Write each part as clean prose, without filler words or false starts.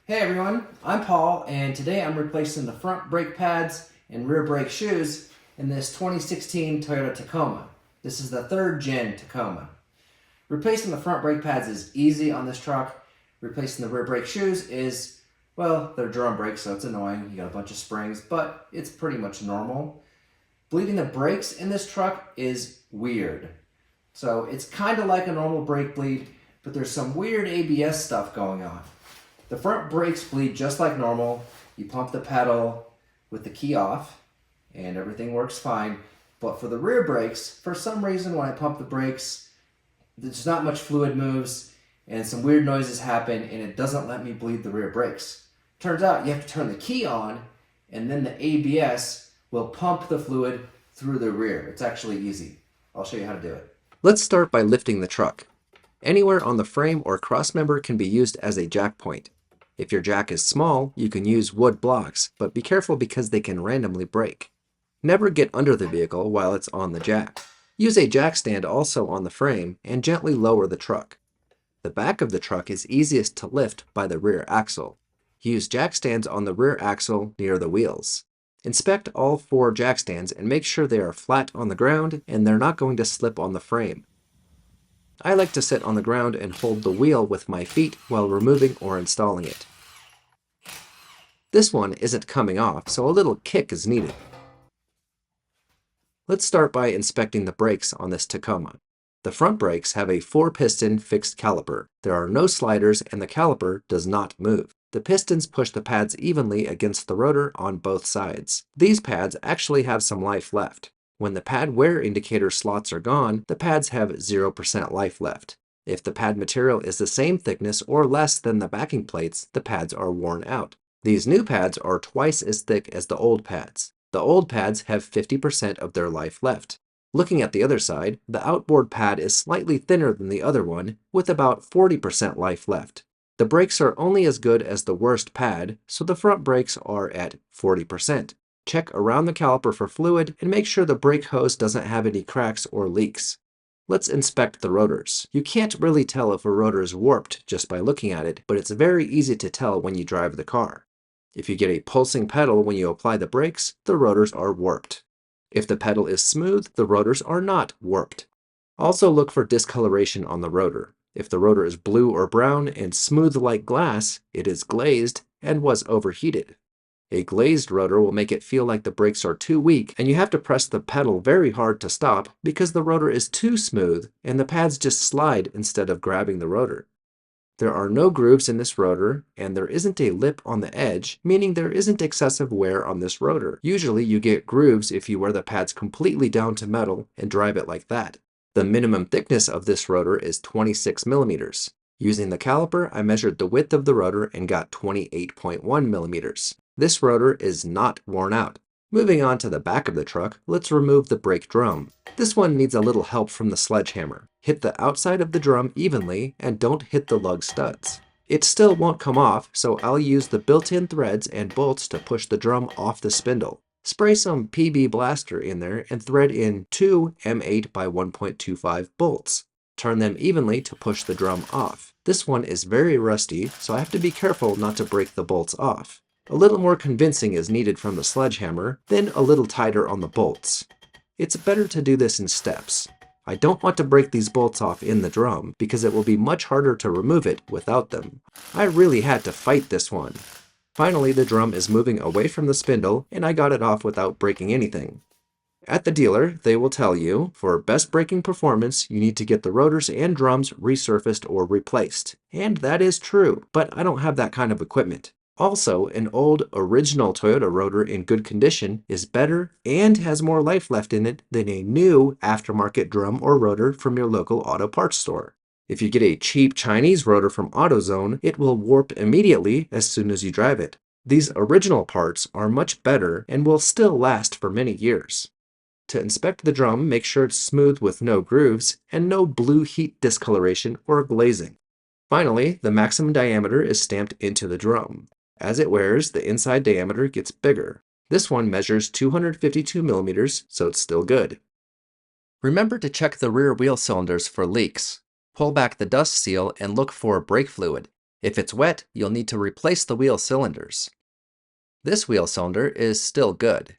Hey everyone, I'm Paul, and today I'm replacing the front brake pads and rear brake shoes in this 2016 Toyota Tacoma. This is the third gen Tacoma. Replacing the front brake pads is easy on this truck. Replacing the rear brake shoes is, well, they're drum brakes, so it's annoying. You got a bunch of springs, but it's pretty much normal. Bleeding the brakes in this truck is weird. So it's kind of like a normal brake bleed, but there's some weird ABS stuff going on. The front brakes bleed just like normal. You pump the pedal with the key off and everything works fine. But for the rear brakes, for some reason when I pump the brakes, there's not much fluid moves and some weird noises happen and it doesn't let me bleed the rear brakes. Turns out you have to turn the key on and then the ABS will pump the fluid through the rear. It's actually easy. I'll show you how to do it. Let's start by lifting the truck. Anywhere on the frame or crossmember can be used as a jack point. If your jack is small, you can use wood blocks, but be careful because they can randomly break. Never get under the vehicle while it's on the jack. Use a jack stand also on the frame and gently lower the truck. The back of the truck is easiest to lift by the rear axle. Use jack stands on the rear axle near the wheels. Inspect all 4 jack stands and make sure they are flat on the ground and they're not going to slip on the frame. I like to sit on the ground and hold the wheel with my feet while removing or installing it. This one isn't coming off, so a little kick is needed. Let's start by inspecting the brakes on this Tacoma. The front brakes have a 4-piston fixed caliper. There are no sliders and the caliper does not move. The pistons push the pads evenly against the rotor on both sides. These pads actually have some life left. When the pad wear indicator slots are gone, the pads have 0% life left. If the pad material is the same thickness or less than the backing plates, the pads are worn out. These new pads are twice as thick as the old pads. The old pads have 50% of their life left. Looking at the other side, the outboard pad is slightly thinner than the other one, with about 40% life left. The brakes are only as good as the worst pad, so the front brakes are at 40%. Check around the caliper for fluid and make sure the brake hose doesn't have any cracks or leaks. Let's inspect the rotors. You can't really tell if a rotor is warped just by looking at it, but it's very easy to tell when you drive the car. If you get a pulsing pedal when you apply the brakes, the rotors are warped. If the pedal is smooth, the rotors are not warped. Also look for discoloration on the rotor. If the rotor is blue or brown and smooth like glass, it is glazed and was overheated. A glazed rotor will make it feel like the brakes are too weak and you have to press the pedal very hard to stop because the rotor is too smooth and the pads just slide instead of grabbing the rotor. There are no grooves in this rotor and there isn't a lip on the edge, meaning there isn't excessive wear on this rotor. Usually you get grooves if you wear the pads completely down to metal and drive it like that. The minimum thickness of this rotor is 26 millimeters. Using the caliper, I measured the width of the rotor and got 28.1 millimeters. This rotor is not worn out. Moving on to the back of the truck, let's remove the brake drum. This one needs a little help from the sledgehammer. Hit the outside of the drum evenly and don't hit the lug studs. It still won't come off, so I'll use the built-in threads and bolts to push the drum off the spindle. Spray some PB Blaster in there and thread in 2 M8 by 1.25 bolts. Turn them evenly to push the drum off. This one is very rusty, so I have to be careful not to break the bolts off. A little more convincing is needed from the sledgehammer, then a little tighter on the bolts. It's better to do this in steps. I don't want to break these bolts off in the drum because it will be much harder to remove it without them. I really had to fight this one. Finally, the drum is moving away from the spindle and I got it off without breaking anything. At the dealer, they will tell you, for best braking performance, you need to get the rotors and drums resurfaced or replaced. And that is true, but I don't have that kind of equipment. Also, an old, original Toyota rotor in good condition is better and has more life left in it than a new aftermarket drum or rotor from your local auto parts store. If you get a cheap Chinese rotor from AutoZone, it will warp immediately as soon as you drive it. These original parts are much better and will still last for many years. To inspect the drum, make sure it's smooth with no grooves and no blue heat discoloration or glazing. Finally, the maximum diameter is stamped into the drum. As it wears, the inside diameter gets bigger. This one measures 252 millimeters, so it's still good. Remember to check the rear wheel cylinders for leaks. Pull back the dust seal and look for brake fluid. If it's wet, you'll need to replace the wheel cylinders. This wheel cylinder is still good.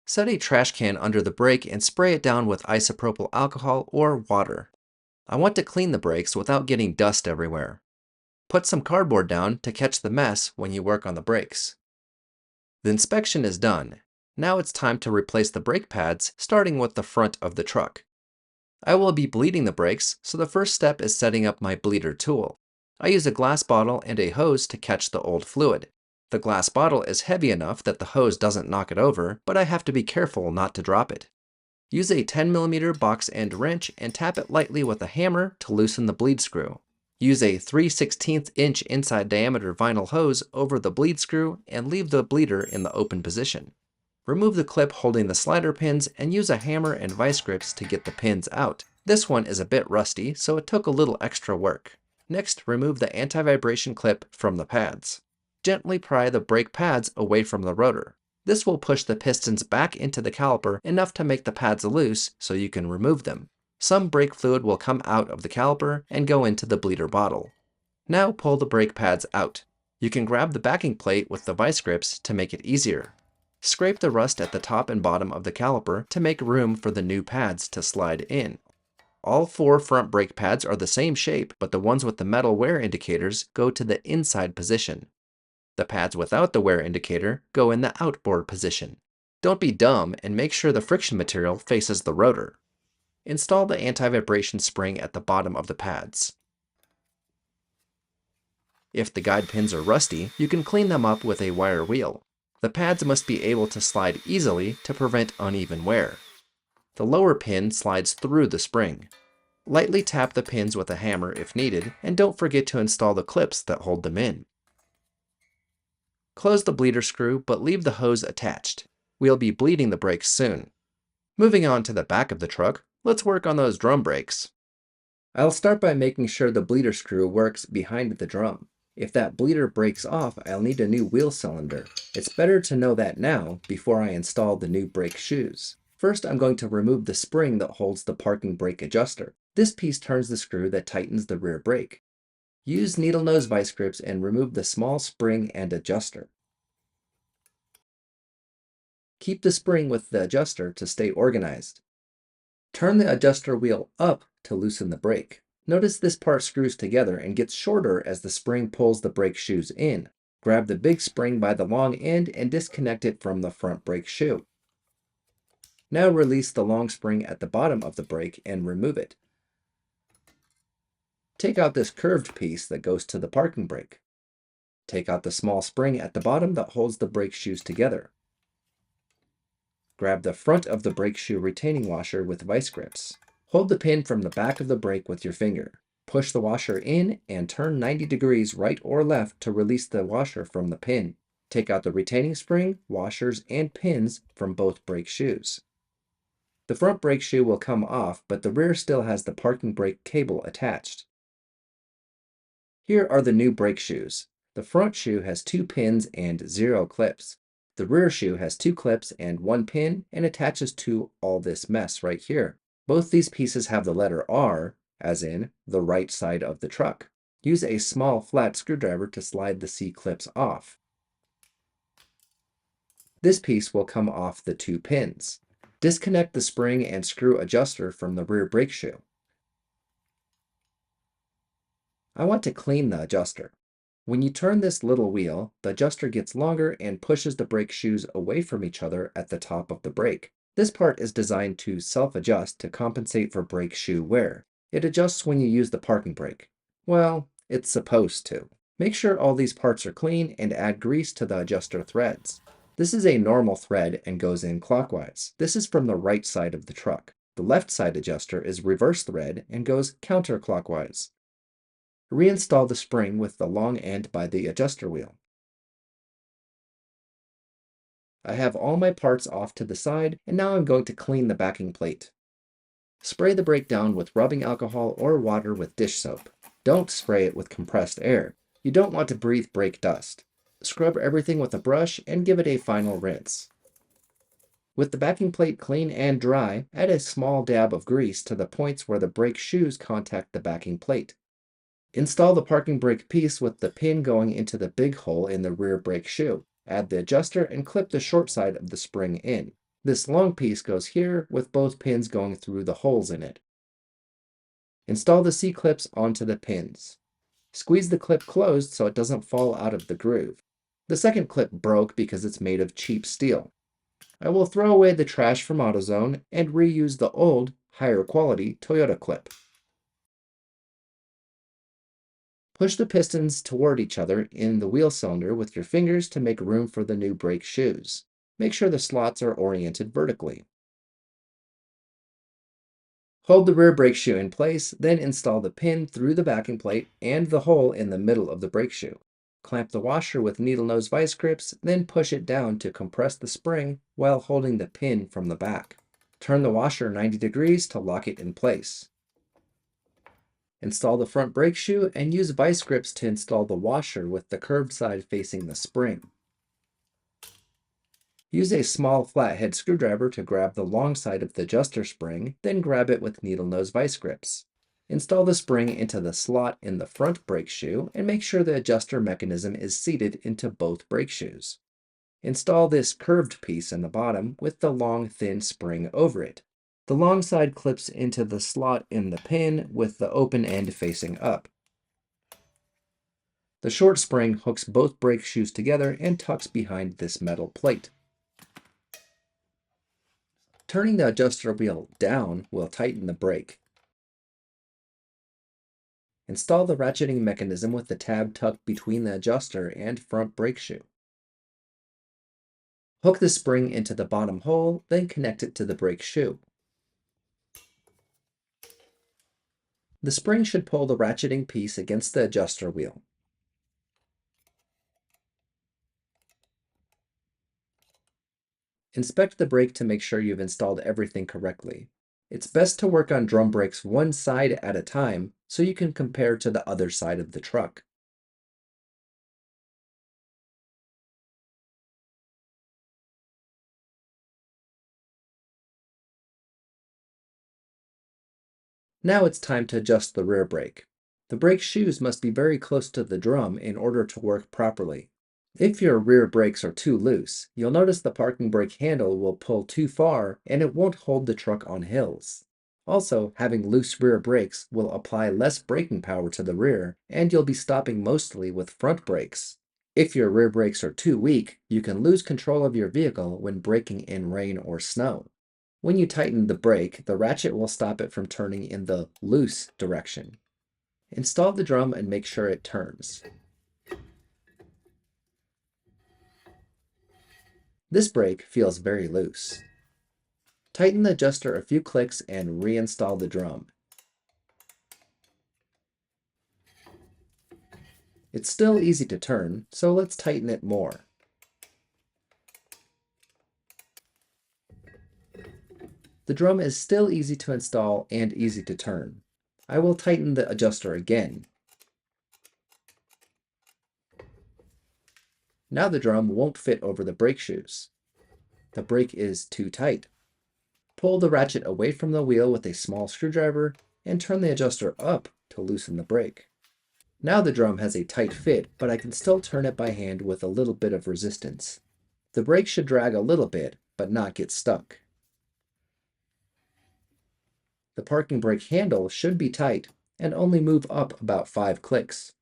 Set a trash can under the brake and spray it down with isopropyl alcohol or water. I want to clean the brakes without getting dust everywhere. Put some cardboard down to catch the mess when you work on the brakes. The inspection is done. Now it's time to replace the brake pads, starting with the front of the truck. I will be bleeding the brakes, so the first step is setting up my bleeder tool. I use a glass bottle and a hose to catch the old fluid. The glass bottle is heavy enough that the hose doesn't knock it over, but I have to be careful not to drop it. Use a 10mm box end wrench and tap it lightly with a hammer to loosen the bleed screw. Use a 3/16" inside diameter vinyl hose over the bleed screw and leave the bleeder in the open position. Remove the clip holding the slider pins and use a hammer and vice grips to get the pins out. This one is a bit rusty, so it took a little extra work. Next, remove the anti-vibration clip from the pads. Gently pry the brake pads away from the rotor. This will push the pistons back into the caliper enough to make the pads loose so you can remove them. Some brake fluid will come out of the caliper and go into the bleeder bottle. Now pull the brake pads out. You can grab the backing plate with the vice grips to make it easier. Scrape the rust at the top and bottom of the caliper to make room for the new pads to slide in. All 4 front brake pads are the same shape, but the ones with the metal wear indicators go to the inside position. The pads without the wear indicator go in the outboard position. Don't be dumb and make sure the friction material faces the rotor. Install the anti-vibration spring at the bottom of the pads. If the guide pins are rusty, you can clean them up with a wire wheel. The pads must be able to slide easily to prevent uneven wear. The lower pin slides through the spring. Lightly tap the pins with a hammer if needed, and don't forget to install the clips that hold them in. Close the bleeder screw, but leave the hose attached. We'll be bleeding the brakes soon. Moving on to the back of the truck, let's work on those drum brakes. I'll start by making sure the bleeder screw works behind the drum. If that bleeder breaks off, I'll need a new wheel cylinder. It's better to know that now before I install the new brake shoes. First, I'm going to remove the spring that holds the parking brake adjuster. This piece turns the screw that tightens the rear brake. Use needle nose vice grips and remove the small spring and adjuster. Keep the spring with the adjuster to stay organized. Turn the adjuster wheel up to loosen the brake. Notice this part screws together and gets shorter as the spring pulls the brake shoes in. Grab the big spring by the long end and disconnect it from the front brake shoe. Now release the long spring at the bottom of the brake and remove it. Take out this curved piece that goes to the parking brake. Take out the small spring at the bottom that holds the brake shoes together. Grab the front of the brake shoe retaining washer with vice grips. Hold the pin from the back of the brake with your finger. Push the washer in and turn 90 degrees right or left to release the washer from the pin. Take out the retaining spring, washers, and pins from both brake shoes. The front brake shoe will come off, but the rear still has the parking brake cable attached. Here are the new brake shoes. The front shoe has 2 pins and 0 clips. The rear shoe has 2 clips and 1 pin and attaches to all this mess right here. Both these pieces have the letter R, as in the right side of the truck. Use a small flat screwdriver to slide the C clips off. This piece will come off the 2 pins. Disconnect the spring and screw adjuster from the rear brake shoe. I want to clean the adjuster. When you turn this little wheel, the adjuster gets longer and pushes the brake shoes away from each other at the top of the brake. This part is designed to self-adjust to compensate for brake shoe wear. It adjusts when you use the parking brake. Well, it's supposed to. Make sure all these parts are clean and add grease to the adjuster threads. This is a normal thread and goes in clockwise. This is from the right side of the truck. The left side adjuster is reverse thread and goes counterclockwise. Reinstall the spring with the long end by the adjuster wheel. I have all my parts off to the side, and now I'm going to clean the backing plate. Spray the brake down with rubbing alcohol or water with dish soap. Don't spray it with compressed air. You don't want to breathe brake dust. Scrub everything with a brush and give it a final rinse. With the backing plate clean and dry, add a small dab of grease to the points where the brake shoes contact the backing plate. Install the parking brake piece with the pin going into the big hole in the rear brake shoe. Add the adjuster and clip the short side of the spring in. This long piece goes here with both pins going through the holes in it. Install the C-clips onto the pins. Squeeze the clip closed so it doesn't fall out of the groove. The second clip broke because it's made of cheap steel. I will throw away the trash from AutoZone and reuse the old, higher quality Toyota clip. Push the pistons toward each other in the wheel cylinder with your fingers to make room for the new brake shoes. Make sure the slots are oriented vertically. Hold the rear brake shoe in place, then install the pin through the backing plate and the hole in the middle of the brake shoe. Clamp the washer with needle nose vice grips, then push it down to compress the spring while holding the pin from the back. Turn the washer 90 degrees to lock it in place. Install the front brake shoe and use vice grips to install the washer with the curved side facing the spring. Use a small flathead screwdriver to grab the long side of the adjuster spring, then grab it with needle nose vice grips. Install the spring into the slot in the front brake shoe and make sure the adjuster mechanism is seated into both brake shoes. Install this curved piece in the bottom with the long, thin spring over it. The long side clips into the slot in the pin with the open end facing up. The short spring hooks both brake shoes together and tucks behind this metal plate. Turning the adjuster wheel down will tighten the brake. Install the ratcheting mechanism with the tab tucked between the adjuster and front brake shoe. Hook the spring into the bottom hole, then connect it to the brake shoe. The spring should pull the ratcheting piece against the adjuster wheel. Inspect the brake to make sure you've installed everything correctly. It's best to work on drum brakes one side at a time so you can compare to the other side of the truck. Now it's time to adjust the rear brake. The brake shoes must be very close to the drum in order to work properly. If your rear brakes are too loose, you'll notice the parking brake handle will pull too far and it won't hold the truck on hills. Also, having loose rear brakes will apply less braking power to the rear, and you'll be stopping mostly with front brakes. If your rear brakes are too weak, you can lose control of your vehicle when braking in rain or snow. When you tighten the brake, the ratchet will stop it from turning in the loose direction. Install the drum and make sure it turns. This brake feels very loose. Tighten the adjuster a few clicks and reinstall the drum. It's still easy to turn, so let's tighten it more. The drum is still easy to install and easy to turn. I will tighten the adjuster again. Now the drum won't fit over the brake shoes. The brake is too tight. Pull the ratchet away from the wheel with a small screwdriver and turn the adjuster up to loosen the brake. Now the drum has a tight fit, but I can still turn it by hand with a little bit of resistance. The brake should drag a little bit, but not get stuck. The parking brake handle should be tight and only move up about 5 clicks.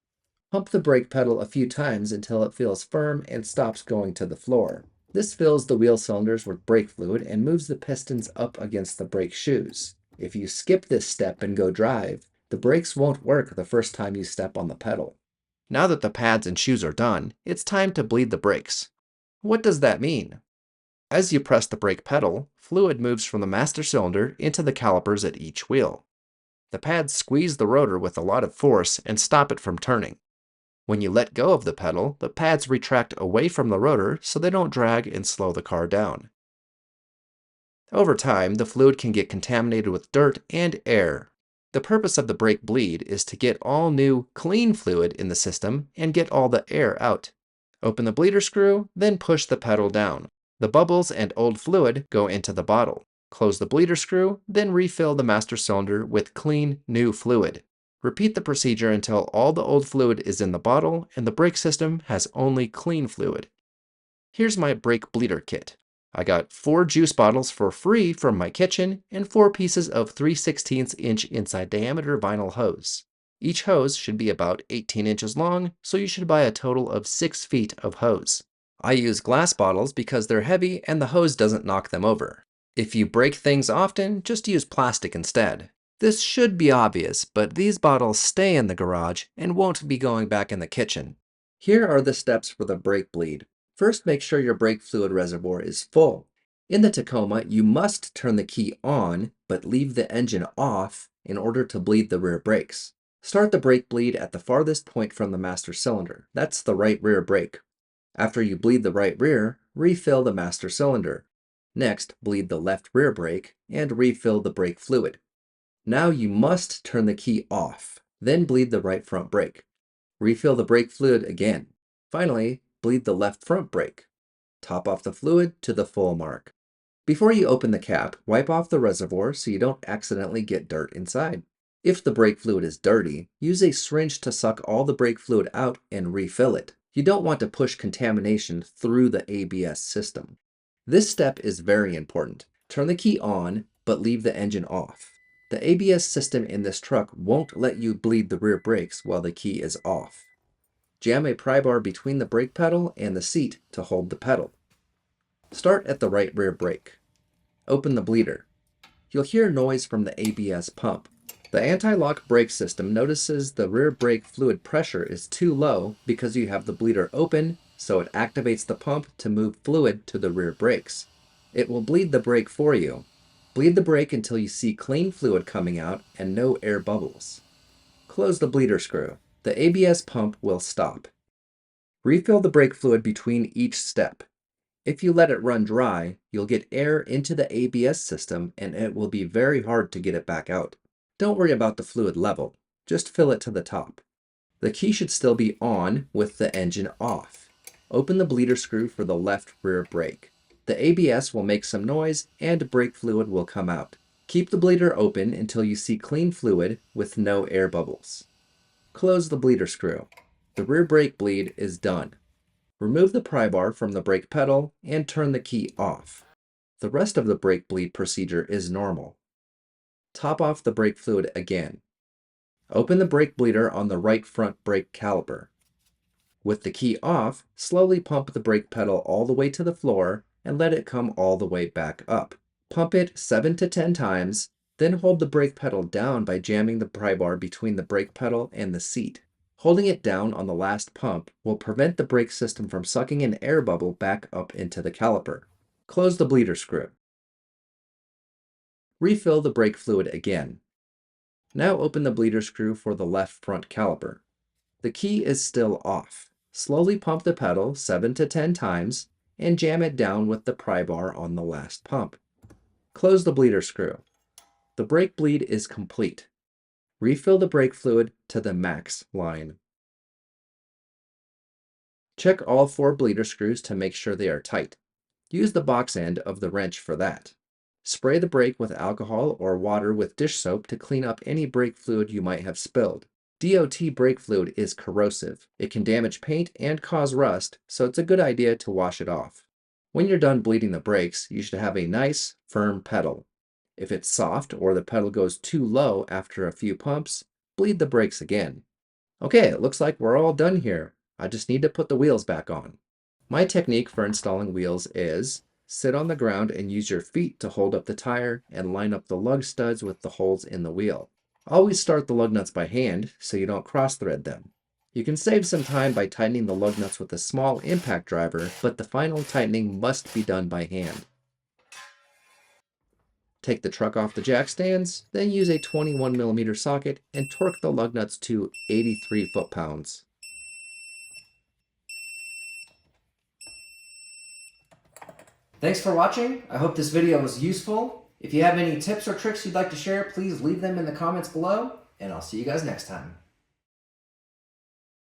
Pump the brake pedal a few times until it feels firm and stops going to the floor. This fills the wheel cylinders with brake fluid and moves the pistons up against the brake shoes. If you skip this step and go drive, the brakes won't work the first time you step on the pedal. Now that the pads and shoes are done, it's time to bleed the brakes. What does that mean? As you press the brake pedal, fluid moves from the master cylinder into the calipers at each wheel. The pads squeeze the rotor with a lot of force and stop it from turning. When you let go of the pedal, the pads retract away from the rotor so they don't drag and slow the car down. Over time, the fluid can get contaminated with dirt and air. The purpose of the brake bleed is to get all new, clean fluid in the system and get all the air out. Open the bleeder screw, then push the pedal down. The bubbles and old fluid go into the bottle. Close the bleeder screw, then refill the master cylinder with clean, new fluid. Repeat the procedure until all the old fluid is in the bottle and the brake system has only clean fluid. Here's my brake bleeder kit. I got 4 juice bottles for free from my kitchen and 4 pieces of 3/16" inside diameter vinyl hose. Each hose should be about 18 inches long, so you should buy a total of 6 feet of hose. I use glass bottles because they're heavy and the hose doesn't knock them over. If you break things often, just use plastic instead. This should be obvious, but these bottles stay in the garage and won't be going back in the kitchen. Here are the steps for the brake bleed. First, make sure your brake fluid reservoir is full. In the Tacoma, you must turn the key on, but leave the engine off in order to bleed the rear brakes. Start the brake bleed at the farthest point from the master cylinder. That's the right rear brake. After you bleed the right rear, refill the master cylinder. Next, bleed the left rear brake and refill the brake fluid. Now you must turn the key off, then bleed the right front brake. Refill the brake fluid again. Finally, bleed the left front brake. Top off the fluid to the full mark. Before you open the cap, wipe off the reservoir so you don't accidentally get dirt inside. If the brake fluid is dirty, use a syringe to suck all the brake fluid out and refill it. You don't want to push contamination through the ABS system. This step is very important. Turn the key on, but leave the engine off. The ABS system in this truck won't let you bleed the rear brakes while the key is off. Jam a pry bar between the brake pedal and the seat to hold the pedal. Start at the right rear brake. Open the bleeder. You'll hear noise from the ABS pump. The anti-lock brake system notices the rear brake fluid pressure is too low because you have the bleeder open, so it activates the pump to move fluid to the rear brakes. It will bleed the brake for you. Bleed the brake until you see clean fluid coming out and no air bubbles. Close the bleeder screw. The ABS pump will stop. Refill the brake fluid between each step. If you let it run dry, you'll get air into the ABS system and it will be very hard to get it back out. Don't worry about the fluid level, just fill it to the top. The key should still be on with the engine off. Open the bleeder screw for the left rear brake. The ABS will make some noise and brake fluid will come out. Keep the bleeder open until you see clean fluid with no air bubbles. Close the bleeder screw. The rear brake bleed is done. Remove the pry bar from the brake pedal and turn the key off. The rest of the brake bleed procedure is normal. Top off the brake fluid again. Open the brake bleeder on the right front brake caliper. With the key off, slowly pump the brake pedal all the way to the floor and let it come all the way back up. Pump it 7 to 10 times, then hold the brake pedal down by jamming the pry bar between the brake pedal and the seat. Holding it down on the last pump will prevent the brake system from sucking an air bubble back up into the caliper. Close the bleeder screw. Refill the brake fluid again. Now open the bleeder screw for the left front caliper. The key is still off. Slowly pump the pedal 7 to 10 times and jam it down with the pry bar on the last pump. Close the bleeder screw. The brake bleed is complete. Refill the brake fluid to the max line. Check all 4 bleeder screws to make sure they are tight. Use the box end of the wrench for that. Spray the brake with alcohol or water with dish soap to clean up any brake fluid you might have spilled. DOT brake fluid is corrosive. It can damage paint and cause rust, so it's a good idea to wash it off. When you're done bleeding the brakes, you should have a nice, firm pedal. If it's soft or the pedal goes too low after a few pumps, bleed the brakes again. Okay, it looks like we're all done here. I just need to put the wheels back on. My technique for installing wheels is sit on the ground and use your feet to hold up the tire and line up the lug studs with the holes in the wheel. Always start the lug nuts by hand so you don't cross-thread them. You can save some time by tightening the lug nuts with a small impact driver, but the final tightening must be done by hand. Take the truck off the jack stands, then use a 21mm socket and torque the lug nuts to 83 foot-pounds. Thanks for watching. I hope this video was useful. If you have any tips or tricks you'd like to share, please leave them in the comments below, and I'll see you guys next time.